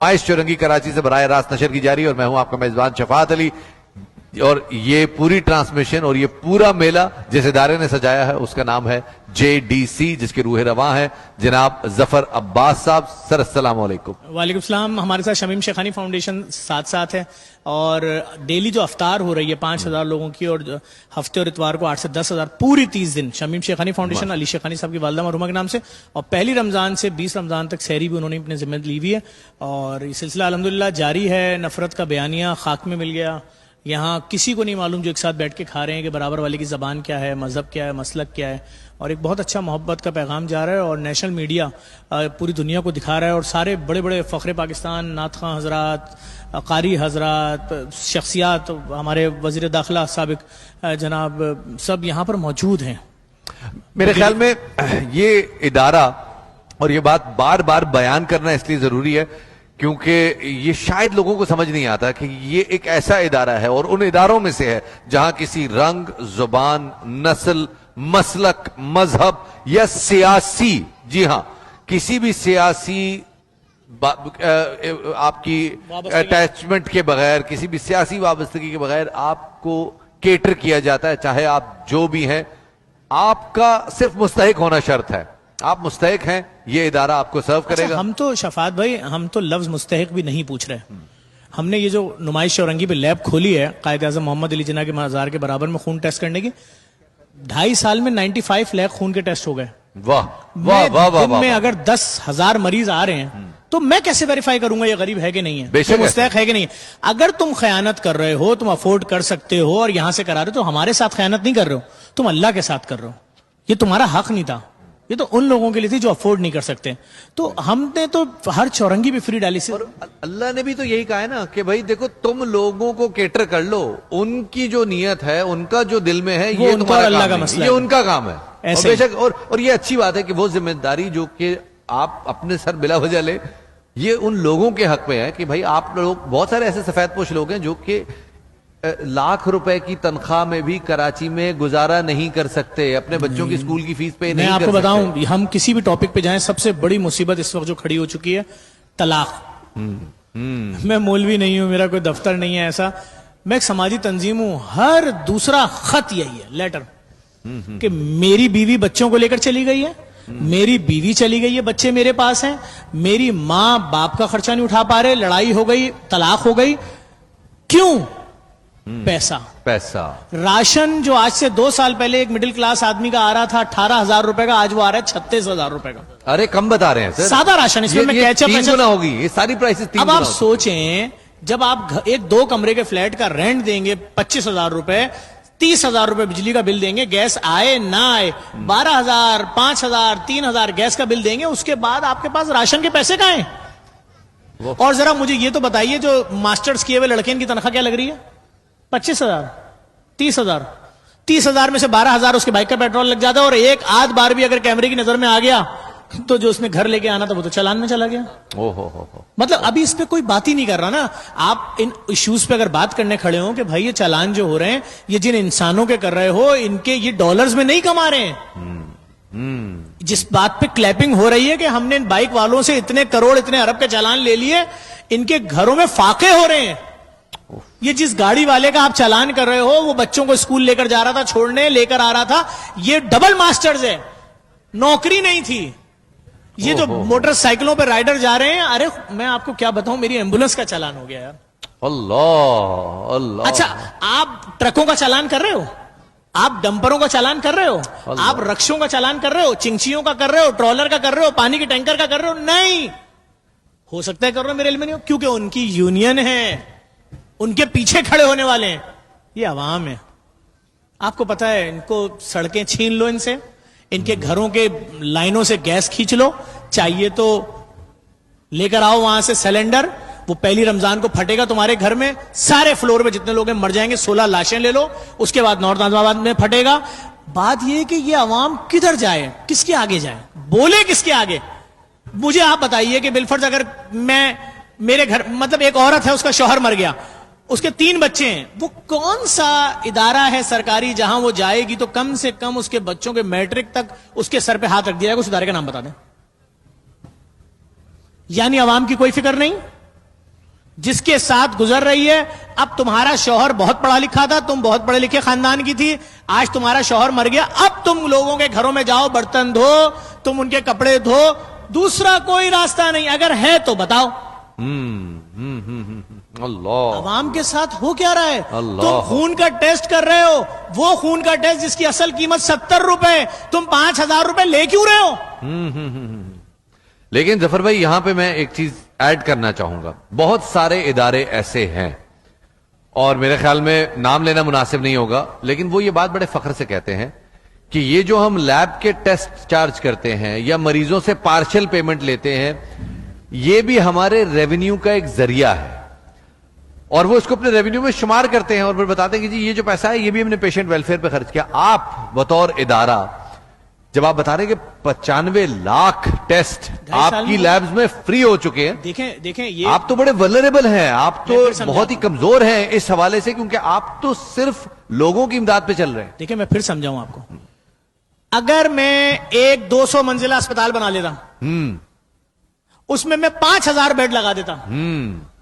نمائش چورنگی کراچی سے براہ راست نشر کی جاری ہے اور میں ہوں آپ کا میزبان شفاعت علی. اور یہ پوری ٹرانسمیشن اور یہ پورا میلہ جس ادارے نے سجایا ہے اس کا نام ہے JDC، جس کے روح رواں ہے جناب ظفر عباس صاحب. سر السلام علیکم. وعلیکم السلام. ہمارے ساتھ شمیم شیخانی فاؤنڈیشن ساتھ ہے اور ڈیلی جو افطار ہو رہی ہے 5000 لوگوں کی، اور ہفتے اور اتوار کو 8 سے 10,000 پوری 30 دن شمیم شیخانی فاؤنڈیشن علی شیخانی صاحب کی والدہ مرحومہ کے نام سے، اور پہلی رمضان سے 20 رمضان تک سحری بھی انہوں نے اپنے ذمہ لی ہوئی ہے اور یہ سلسلہ الحمدللہ جاری ہے. نفرت کا بیانیہ خاک میں مل گیا. یہاں کسی کو نہیں معلوم جو ایک ساتھ بیٹھ کے کھا رہے ہیں کہ برابر والے کی زبان کیا ہے، مذہب کیا ہے، مسلک کیا ہے، اور ایک بہت اچھا محبت کا پیغام جا رہا ہے اور نیشنل میڈیا پوری دنیا کو دکھا رہا ہے. اور سارے بڑے بڑے فخر پاکستان، نعت خواں حضرات، قاری حضرات، شخصیات، ہمارے وزیر داخلہ سابق جناب، سب یہاں پر موجود ہیں. میرے خیال میں یہ ادارہ، اور یہ بات بار بار بیان کرنا اس لیے ضروری ہے کیونکہ یہ شاید لوگوں کو سمجھ نہیں آتا کہ یہ ایک ایسا ادارہ ہے اور ان اداروں میں سے ہے جہاں کسی رنگ، زبان، نسل، مسلک، مذہب یا سیاسی، جی ہاں، کسی بھی سیاسی آپ کی اٹیچمنٹ کے بغیر، کسی بھی سیاسی وابستگی کے بغیر آپ کو کیٹر کیا جاتا ہے، چاہے آپ جو بھی ہیں. آپ کا صرف مستحق ہونا شرط ہے. آپ مستحق ہیں، یہ ادارہ آپ کو سرو کرے گا. ہم تو شفاعت بھائی، ہم تو لفظ مستحق بھی نہیں پوچھ رہے. ہم نے یہ جو نمائش چورنگی پہ لیب کھولی ہے قائد اعظم محمد علی جناح کے مزار کے برابر میں خون ٹیسٹ کرنے کی، 2.5 سال میں 95 لاکھ خون کے ٹیسٹ ہو گئے. واہ واہ واہ واہ. دن میں اگر 10,000 مریض آ رہے ہیں تو میں کیسے ویریفائی کروں گا یہ غریب ہے کہ نہیں ہے، بے شک مستحق ہے کہ نہیں ہے. اگر تم خیانت کر رہے ہو، تم افورڈ کر سکتے ہو اور یہاں سے کرا رہے ہو، تو ہمارے ساتھ خیانت نہیں کر رہے ہو، تم اللہ کے ساتھ کر رہے ہو. یہ تمہارا حق نہیں تھا، یہ تو ان لوگوں کے لیے تھی جو افورڈ نہیں کر سکتے. تو ہم نے تو ہر چورنگی پہ فری ڈالی سے. اور اللہ نے بھی تو یہی کہا ہے نا کہ بھائی دیکھو، تم لوگوں کو کیٹر کر لو، ان کی جو نیت ہے، ان کا جو دل میں ہے، یہ تمہارا اللہ کا مسئلہ ہے، یہ ان کا کام ہے. اور بے شک اور یہ اچھی بات ہے کہ وہ ذمہ داری جو کہ آپ اپنے سر بلا وجہ لے، یہ ان لوگوں کے حق میں ہے کہ بھائی آپ لوگ، بہت سارے ایسے سفید پوش لوگ ہیں جو کہ لاکھ روپے کی تنخواہ میں بھی کراچی میں گزارا نہیں کر سکتے، اپنے بچوں کی اسکول کی فیس پے نہیں کر سکتے. میں آپ کو بتاؤں، ہم کسی بھی ٹاپک پہ جائیں، سب سے بڑی مصیبت اس وقت جو کھڑی ہو چکی ہے طلاق. میں مولوی نہیں ہوں، میرا کوئی دفتر نہیں ہے ایسا، میں ایک سماجی تنظیم ہوں. ہر دوسرا خط یہی ہے، لیٹر، کہ میری بیوی بچوں کو لے کر چلی گئی ہے، میری بیوی چلی گئی ہے، بچے میرے پاس ہیں، میری ماں باپ کا خرچہ نہیں اٹھا پا رہے، لڑائی ہو گئی، طلاق ہو گئی. کیوں؟ پیسہ. راشن جو آج سے 2 سال پہلے ایک مڈل کلاس آدمی کا آ رہا تھا 18,000 روپے کا، آج وہ آ رہا ہے 36,000 روپے کا. ارے کم بتا رہے ہیں سر. سادہ راشن، اس میں کیچپ 3 گنا ہوگی یہ ساری پرائسز. اب آپ سوچیں، جب آپ ایک 2 کمرے کے فلیٹ کا رینٹ دیں گے 25,000 روپے، 30,000 روپے بجلی کا بل دیں گے، گیس آئے نہ آئے 12,000، 5,000، 3,000 گیس کا بل دیں گے، اس کے بعد آپ کے پاس راشن کے پیسے کہاں ہیں؟ اور ذرا مجھے یہ تو بتائیے، جو ماسٹرز کیے ہوئے لڑکے، ان کی تنخواہ کیا لگ رہی ہے؟ 25,000، 30,000. 30,000 میں سے 12,000 اس کے بائک کا پیٹرول لگ جاتا ہے، اور ایک آدھ بار بھی اگر کیمرے کی نظر میں آ گیا تو جو اس نے گھر لے کے آنا تھا وہ تو چالان میں چلا گیا. مطلب ابھی اس پہ کوئی بات ہی نہیں کر رہا نا. آپ ان ایشوز پہ اگر بات کرنے کھڑے ہوں کہ بھائی یہ چالان جو ہو رہے ہیں، یہ جن انسانوں کے کر رہے ہو، ان کے یہ ڈالرز میں نہیں کما رہے ہیں. جس بات پہ کلیپنگ ہو رہی ہے کہ ہم نے ان بائک والوں سے اتنے کروڑ، اتنے ارب کے چالان لے لیے، ان کے گھروں میں فاقے ہو رہے ہیں. یہ جس گاڑی والے کا آپ چالان کر رہے ہو، وہ بچوں کو اسکول لے کر جا رہا تھا، چھوڑنے لے کر آ رہا تھا، یہ ڈبل ماسٹرز ہے، نوکری نہیں تھی. یہ جو موٹر سائیکلوں پہ رائڈر جا رہے ہیں، ارے میں آپ کو کیا بتاؤں، میری ایمبولینس کا چالان ہو گیا یار. اللہ اللہ. اچھا، آپ ٹرکوں کا چالان کر رہے ہو، آپ ڈمپروں کا چالان کر رہے ہو، آپ رکشوں کا چالان کر رہے ہو، چنگچیوں کا کر رہے ہو، ٹرالر کا کر رہے ہو، پانی کے ٹینکر کا کر رہے ہو؟ نہیں ہو سکتا ہے کر رہے ہو، میرے علم میں نہیں ہو، کیونکہ ان کی یونین ہے، ان کے پیچھے کھڑے ہونے والے ہیں. یہ عوام ہے، آپ کو پتا ہے، ان کو سڑکیں چھین لو ان سے، ان کے گھروں کے لائنوں سے گیس کھینچ لو، چاہیے تو لے کر آؤ وہاں سے سلنڈر، وہ پہلی رمضان کو پھٹے گا تمہارے گھر میں، سارے فلور پہ جتنے لوگ ہیں مر جائیں گے، 16 لاشیں لے لو، اس کے بعد نارتھ آباد میں پھٹے گا. بات یہ کہ یہ عوام کدھر جائے، کس کے آگے جائے، بولے کس کے آگے؟ مجھے آپ بتائیے کہ بالفرض اگر میرے گھر، مطلب ایک عورت ہے، اس کا شوہر مر گیا، اس کے 3 بچے ہیں، وہ کون سا ادارہ ہے سرکاری جہاں وہ جائے گی تو کم سے کم اس کے بچوں کے میٹرک تک اس کے سر پہ ہاتھ رکھ دیا جائے گا؟ اس ادارے کا نام بتا دیں. یعنی عوام کی کوئی فکر نہیں. جس کے ساتھ گزر رہی ہے. اب تمہارا شوہر بہت پڑھا لکھا تھا, تم بہت پڑھے لکھے خاندان کی تھی, آج تمہارا شوہر مر گیا, اب تم لوگوں کے گھروں میں جاؤ, برتن دھو, تم ان کے کپڑے دھو, دوسرا کوئی راستہ نہیں. اگر ہے تو بتاؤ. اللہ, عوام کے ساتھ ہو کیا رہا ہے؟ اللہ. تم خون کا ٹیسٹ کر رہے ہو, وہ خون کا ٹیسٹ جس کی اصل قیمت 70 روپے, تم 5,000 روپے لے کیوں رہے ہو؟ لیکن ظفر بھائی یہاں پہ میں ایک چیز ایڈ کرنا چاہوں گا. بہت سارے ادارے ایسے ہیں, اور میرے خیال میں نام لینا مناسب نہیں ہوگا, لیکن وہ یہ بات بڑے فخر سے کہتے ہیں کہ یہ جو ہم لیب کے ٹیسٹ چارج کرتے ہیں یا مریضوں سے پارشل پیمنٹ لیتے ہیں, یہ بھی ہمارے ریونیو کا ایک ذریعہ ہے, اور وہ اس کو اپنے ریونیو میں شمار کرتے ہیں اور پھر بتاتے ہیں کہ جی یہ جو پیسہ ہے یہ بھی ہم نے پیشنٹ ویلفیئر پہ خرچ کیا. آپ بطور ادارہ جب آپ بتا رہے ہیں کہ 95 لاکھ ٹیسٹ آپ کی لیبز میں فری ہو چکے ہیں, دیکھیں یہ آپ تو بڑے ولنریبل ہیں, آپ تو بہت ہی کمزور ہیں اس حوالے سے, کیونکہ آپ تو صرف لوگوں کی امداد پہ چل رہے ہیں. دیکھیں میں پھر سمجھاؤں آپ کو, اگر میں ایک 200 منزلہ اسپتال بنا لیتا اس میں 5,000 بیڈ لگا دیتا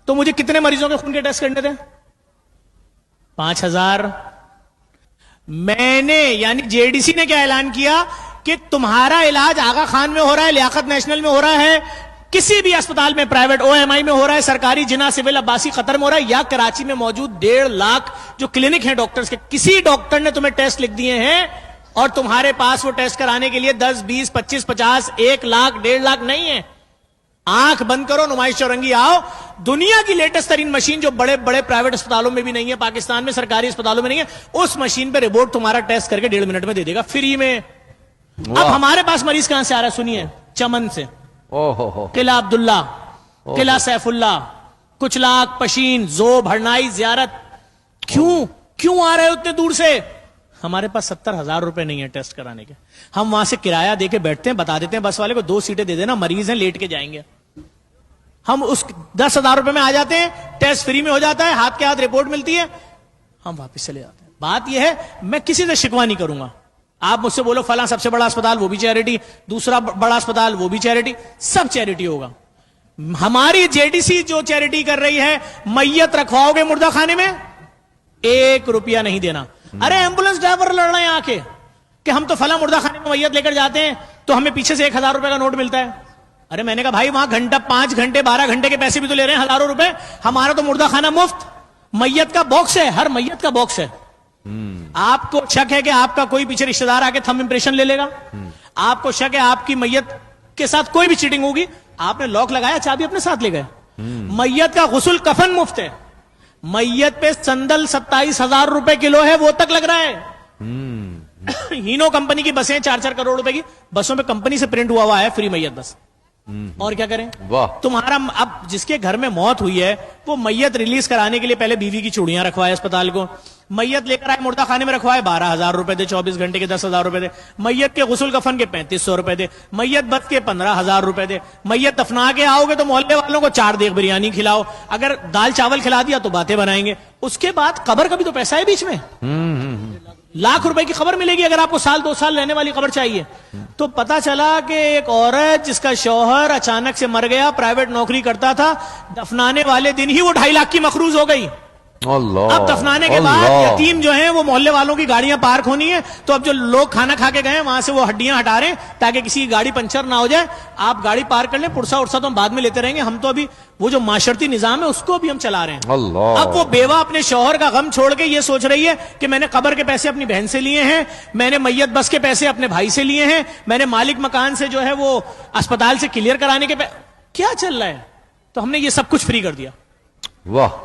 تو مجھے کتنے مریضوں کے خون کے ٹیسٹ کرنے تھے؟ 5,000. میں نے یعنی جے ڈی سی نے کیا اعلان کیا کہ تمہارا علاج آغا خان میں ہو رہا ہے, لیاقت نیشنل میں ہو رہا ہے, کسی بھی اسپتال میں, پرائیویٹ او ایم آئی میں ہو رہا ہے, سرکاری جنا سول عباسی قطر میں ہو رہا ہے, یا کراچی میں موجود 1.5 لاکھ جو کلینک ہیں ڈاکٹرز کے, کسی ڈاکٹر نے تمہیں ٹیسٹ لکھ دیے ہیں اور تمہارے پاس وہ ٹیسٹ کرانے کے لیے 10, 20, 25, 50, 1 لاکھ, 1.5 لاکھ نہیں ہے. آنکھ بند کرو, نمائش چورنگی آؤ, دنیا کی لیٹسٹ ترین مشین جو بڑے بڑے پرائیویٹ اسپتالوں میں بھی نہیں ہے, پاکستان میں سرکاری اسپتالوں میں نہیں ہے, اس مشین پہ رپورٹ تمہارا ٹیسٹ کر کے 1.5 منٹ میں دے دے گا فری میں. اب ہمارے پاس مریض کہاں سے آ رہا ہے؟ سنیے, چمن سے, قلعہ عبداللہ, قلعہ سیف اللہ, کچلاک, پشین, زوب, ہرنائی, زیارت. کیوں آ رہے ہو اتنے دور سے؟ ہمارے پاس 70,000 روپے نہیں ہے ٹیسٹ کرانے کے. ہم وہاں سے کرایہ دے کے بیٹھتے ہیں, بتا دیتے ہیں بس والے کو 2 سیٹیں دے دینا, مریض ہیں لیٹ کے جائیں گے. ہم اس 10,000 روپے میں آ جاتے ہیں, ٹیسٹ فری میں ہو جاتا ہے, ہاتھ کے ہاتھ رپورٹ ملتی ہے, ہم واپس چلے جاتے ہیں. بات یہ ہے, میں کسی سے شکوا نہیں کروں گا. آپ مجھ سے بولو فلاں سب سے بڑا اسپتال, وہ بھی چیریٹی, دوسرا بڑا اسپتال, وہ بھی چیریٹی, سب چیریٹی ہوگا. ہماری جے ڈی سی جو چیریٹی کر رہی ہے, میت رکھواؤ گے مردہ خانے میں 1 روپیہ نہیں دینا. ارے ایمبولینس ڈرائیور لڑ رہے ہیں آ کے کہ ہم تو فلاں مردہ خانے میں میت لے کر جاتے ہیں تو ہمیں پیچھے سے 1,000 روپے کا نوٹ ملتا ہے. ارے میں نے کہا بھائی وہاں گھنٹہ 5 گھنٹے 12 گھنٹے کے پیسے بھی تو لے رہے ہیں ہزاروں روپے, ہمارا تو مردہ خانہ مفت. میت کا باکس ہے, ہر میت کا باکس ہے. آپ کو شک ہے کہ آپ کا کوئی پیچھے رشتہ دار آ کے تھم امپریشن لے لے گا؟ آپ کو شک ہے آپ کی میت کے ساتھ کوئی بھی چیٹنگ ہوگی؟ آپ نے لاک لگایا, چابی اپنے ساتھ لے گئے. میت کا غسل کفن مفت ہے. میت پہ سندل 27,000 روپے کلو ہے, وہ تک لگ رہا ہے. ہینو کمپنی کی بسیں 4 کروڑ روپے کی بسوں پہ کمپنی سے پرنٹ ہوا ہے فری میت بس. اور کیا کریں؟ تمہارا اب جس کے گھر میں موت ہوئی ہے وہ میت ریلیز کرانے کے لیے پہلے بیوی کی چوڑیاں رکھوائے اسپتال کو, میت لے کر آئے مردہ خانے میں رکھوائے 12,000 روپے دے, 24 گھنٹے کے 10,000 روپے دے, میت کے غسل کفن کے 3,500 روپے دے, میت بت کے 15,000 روپے دے, میت دفنا کے آؤ گے تو محلے والوں کو 4 دیگ بریانی کھلاؤ, اگر دال چاول کھلا دیا تو باتیں بنائیں گے. اس کے بعد قبر کا بھی تو پیسہ ہے بیچ میں, لاکھ روپے کی خبر ملے گی اگر آپ کو 1-2 سال رہنے والی خبر چاہیے. تو پتا چلا کہ ایک عورت جس کا شوہر اچانک سے مر گیا, پرائیویٹ نوکری کرتا تھا, دفنانے والے دن ہی وہ 2.5 لاکھ کی مقروض ہو گئی. اب دفنانے کے بعد یتیم جو ہیں وہ محلے والوں کی گاڑیاں پارک ہونی ہے, تو اب جو لوگ کھانا کھا کے گئے وہاں سے وہ ہڈیاں ہٹا رہے ہیں تاکہ کسی کی گاڑی پنچر نہ ہو جائے. آپ گاڑی پارک کر لیں, پرسا ارسا تو ہم بعد میں لیتے رہیں گے, ہم تو ابھی وہ جو معاشرتی نظام ہے اس کو بھی ہم چلا رہے ہیں. اب وہ بیوہ اپنے شوہر کا غم چھوڑ کے یہ سوچ رہی ہے کہ میں نے قبر کے پیسے اپنی بہن سے لیے ہیں, میں نے میت بس کے پیسے اپنے بھائی سے لیے ہیں, میں نے مالک مکان سے جو ہے وہ اسپتال سے کلیئر کرانے کے کیا چل رہا ہے. تو ہم نے یہ سب کچھ فری کر دیا.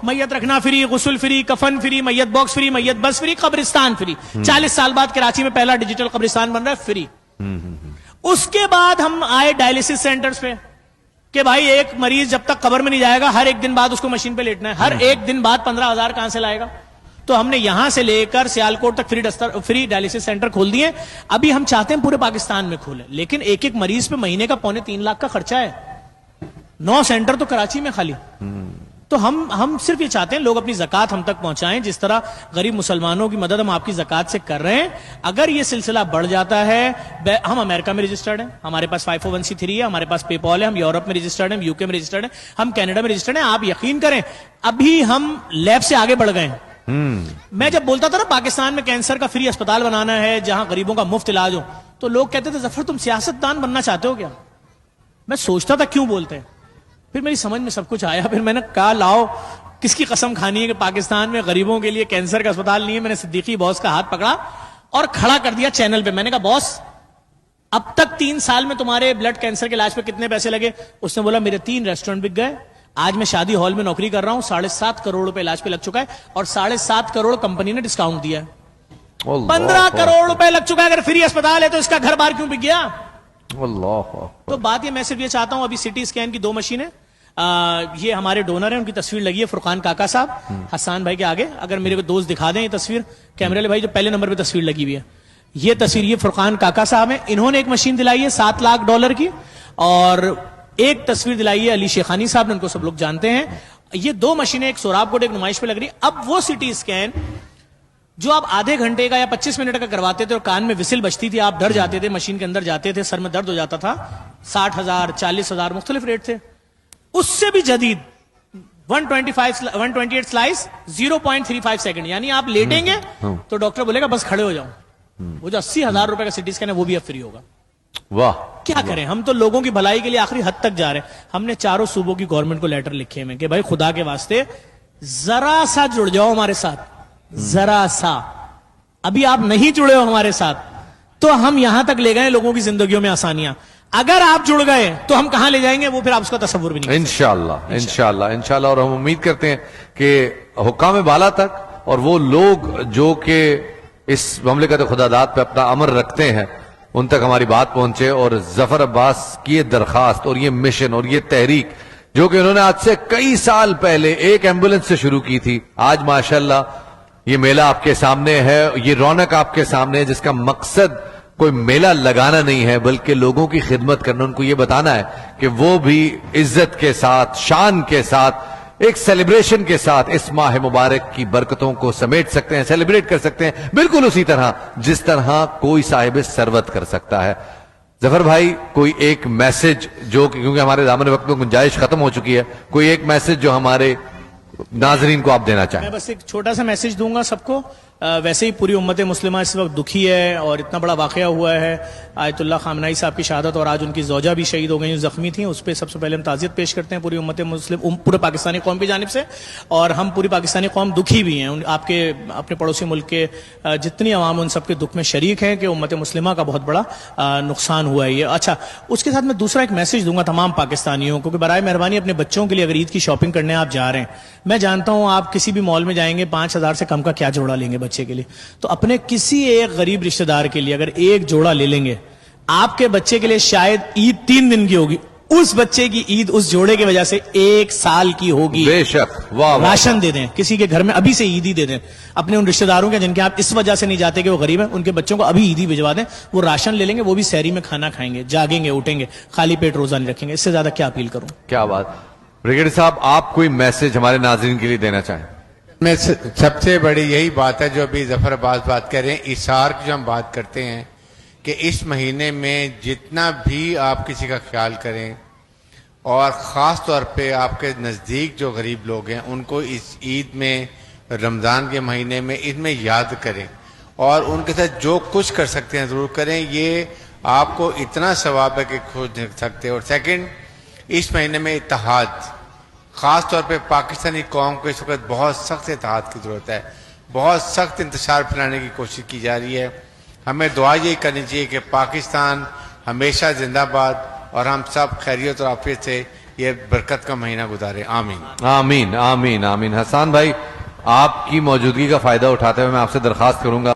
میت رکھنا فری, غسل فری, کفن فری, میت باکس فری, میت بس فری, قبرستان فری. 40 سال بعد کراچی میں پہلا ڈیجیٹل قبرستان بن رہا ہے فری. اس کے بعد ہم آئے ڈائلیسس سینٹرز پہ کہ بھائی ایک مریض جب تک قبر میں نہیں جائے گا ہر 1 دن بعد اس کو مشین پہ لیٹنا ہے, ہر 1 دن بعد 15,000 کہاں سے لائے گا. تو ہم نے یہاں سے لے کر سیالکوٹ تک فری ڈائلیسس سینٹر کھول دیے. ابھی ہم چاہتے ہیں پورے پاکستان میں کھولیں, لیکن ایک مریض پہ مہینے کا 2.25 لاکھ کا خرچہ ہے. 9 سینٹر تو کراچی میں خالی. تو ہم صرف یہ چاہتے ہیں لوگ اپنی زکات ہم تک پہنچائیں. جس طرح غریب مسلمانوں کی مدد ہم آپ کی زکات سے کر رہے ہیں, اگر یہ سلسلہ بڑھ جاتا ہے, ہم امریکہ میں رجسٹرڈ ہیں, ہمارے پاس 501c3 ہے, ہمارے پاس پے پال ہے, ہم یورپ میں رجسٹرڈ ہیں, UK میں رجسٹرڈ ہیں, ہم کینیڈا میں رجسٹرڈ ہیں. آپ یقین کریں ابھی ہم لیب سے آگے بڑھ گئے ہیں. میں جب بولتا تھا نا پاکستان میں کینسر کا فری اسپتال بنانا ہے جہاں غریبوں کا مفت علاج ہو, تو لوگ کہتے تھے ظفر تم سیاست دان بننا چاہتے ہو کیا؟ میں سوچتا تھا کیوں بولتے ہیں, پھر میری سمجھ میں سب کچھ آیا. پھر میں نے کہا لاؤ کس کی قسم کھانی ہے کہ پاکستان میں غریبوں کے لیے کینسر کا اسپتال نہیں ہے. میں نے صدیقی باس کا ہاتھ پکڑا اور کھڑا کر دیا چینل پہ. میں نے کہا باس اب تک 3 سال میں تمہارے بلڈ کینسر کے علاج پہ کتنے پیسے لگے؟ اس نے بولا میرے 3 ریسٹورنٹ بک گئے, آج میں شادی ہال میں نوکری کر رہا ہوں, 7.5 کروڑ روپے علاج پہ لگ چکا ہے, اور 7.5 کروڑ کمپنی نے ڈسکاؤنٹ دیا ہے. 15 کروڑ روپے لگ چکا ہے. اگر فری اسپتال ہے تو اس کا گھر بار کیوں بک گیا؟ تو بات یہ میں صرف یہ چاہتا ہوں, ابھی سٹی اسکین کی 2 مشینیں, یہ ہمارے ڈونر ہیں, ان کی تصویر لگی ہے فرقان کاکا صاحب, حسان بھائی کے آگے. اگر میرے کو دوست دکھا دیں یہ تصویر, کیمرے والے بھائی جو پہلے نمبر پہ تصویر لگی ہوئی ہے, یہ تصویر یہ فرقان کاکا صاحب ہیں. انہوں نے ایک مشین دلائی ہے $7 لاکھ کی, اور ایک تصویر دلائی ہے علی شیخانی صاحب نے, ان کو سب لوگ جانتے ہیں. یہ 2 مشینیں ایک سوراب کوٹ ایک نمائش پہ لگ رہی. اب وہ سٹی اسکین جو آپ آدھے گھنٹے کا یا 25 منٹ کا کرواتے تھے اور کان میں وسل بجتی تھی, آپ ڈر جاتے تھے, مشین کے اندر جاتے تھے, سر میں درد ہو جاتا تھا, 60,000 40,000 مختلف ریٹ تھے. اس سے بھی جدید 128 سلائس 0.35 سیکنڈ, یعنی آپ لیٹیں گے تو ڈاکٹر بولے گا بس کھڑے ہو جاؤ. وہ جو 80,000 روپے کا سٹی اسکین ہے وہ بھی اب فری ہوگا. واہ, کیا کریں, ہم تو لوگوں کی بھلائی کے لیے آخری حد تک جا رہے ہیں. ہم نے 4 صوبوں کی گورنمنٹ کو لیٹر لکھے ہیں کہ بھائی خدا کے واسطے ذرا سا جڑ جاؤ ہمارے ساتھ, ذرا سا. ابھی آپ نہیں جڑے ہو ہمارے ساتھ تو ہم یہاں تک لے گئے لوگوں کی زندگیوں میں آسانیاں. اگر آپ جڑ گئے تو ہم کہاں لے جائیں گے وہ پھر آپ اس کا تصور بھی نہیں. انشاءاللہ. اور ہم امید کرتے ہیں کہ حکام بالا تک اور وہ لوگ جو کہ اس مملکت خدا داد پہ اپنا امر رکھتے ہیں ان تک ہماری بات پہنچے, اور ظفر عباس کی یہ درخواست اور یہ مشن اور یہ تحریک جو کہ انہوں نے آج سے کئی سال پہلے ایک ایمبولنس سے شروع کی تھی, آج ماشاءاللہ یہ میلہ آپ کے سامنے ہے, یہ رونق آپ کے سامنے ہے, جس کا مقصد کوئی میلہ لگانا نہیں ہے بلکہ لوگوں کی خدمت کرنا. ان کو یہ بتانا ہے کہ وہ بھی عزت کے ساتھ, شان کے ساتھ, ایک سیلیبریشن کے ساتھ اس ماہ مبارک کی برکتوں کو سمیٹ سکتے ہیں, سیلیبریٹ کر سکتے ہیں, بالکل اسی طرح جس طرح کوئی صاحب ثروت کر سکتا ہے. ظفر بھائی کوئی ایک میسج جو کیونکہ ہمارے دامن وقت میں گنجائش ختم ہو چکی ہے, کوئی ایک میسج جو ہمارے ناظرین کو آپ دینا چاہیں. میں بس ایک چھوٹا سا میسج دوں گا سب کو. ویسے ہی پوری امت مسلمہ اس وقت دکھی ہے, اور اتنا بڑا واقعہ ہوا ہے آیت اللہ خامنائی صاحب کی شہادت, اور آج ان کی زوجہ بھی شہید ہو گئی, زخمی تھیں. اس پہ سب سے پہلے ہم تعزیت پیش کرتے ہیں پوری امت مسلم, پورے پاکستانی قوم کی جانب سے. اور ہم پوری پاکستانی قوم دکھی بھی ہیں, آپ کے اپنے پڑوسی ملک کے جتنی عوام ان سب کے دکھ میں شریک ہیں کہ امت مسلمہ کا بہت بڑا نقصان ہوا ہے یہ. اچھا, اس کے ساتھ میں دوسرا ایک میسج دوں گا تمام پاکستانیوں کو کہ برائے مہربانی اپنے بچوں کے لیے اگر عید کی شاپنگ کرنے آپ جا رہے ہیں, میں جانتا ہوں آپ کسی بھی مال میں جائیں گے 5,000 سے کم کا کیا جوڑا لیں گے بچے کے لیے, تو اپنے کسی ایک غریب رشتہ دار کے لیے اگر ایک جوڑا لے لیں گے, آپ کے بچے کے لیے شاید عید 3 دن کی ہوگی, اس بچے کی عید اس جوڑے کی وجہ سے 1 سال کی ہوگی. بے شک. واہ, راشن دے دیں کسی کے گھر میں, ابھی سے عید ہی دے دیں اپنے ان رشتہ داروں کے جن کے آپ اس وجہ سے نہیں جاتے کہ وہ غریب ہیں, ان کے بچوں کو ابھی عید ہی بھجوا دیں. وہ راشن لے لیں گے, وہ بھی سحری میں کھانا کھائیں گے, جاگیں گے, اٹھیں گے, خالی پیٹ روزہ نہیں رکھیں گے. اس سے زیادہ کیا اپیل کروں. کیا بات. بریگیڈیئر صاحب آپ کوئی میسج ہمارے ناظرین کے لیے دینا چاہیں. میں سب سے بڑی یہی بات ہے جو ابھی ظفر عباس بات کر رہے ہیں, ایثار کی جو ہم بات کرتے ہیں کہ اس مہینے میں جتنا بھی آپ کسی کا خیال کریں, اور خاص طور پہ آپ کے نزدیک جو غریب لوگ ہیں ان کو اس عید میں, رمضان کے مہینے میں ان میں یاد کریں, اور ان کے ساتھ جو کچھ کر سکتے ہیں ضرور کریں. یہ آپ کو اتنا ثواب ہے کہ خود دیکھ سکتے. اور سیکنڈ, اس مہینے میں اتحاد, خاص طور پہ پاکستانی قوم کو اس وقت بہت سخت اتحاد کی ضرورت ہے. بہت سخت انتشار پھیلانے کی کوشش کی جا رہی ہے. ہمیں دعا یہی کرنی چاہیے کہ پاکستان ہمیشہ زندہ باد, اور ہم سب خیریت اور عافیت سے یہ برکت کا مہینہ گزارے. آمین آمین آمین آمین. حسان بھائی آپ کی موجودگی کا فائدہ اٹھاتے ہوئے میں آپ سے درخواست کروں گا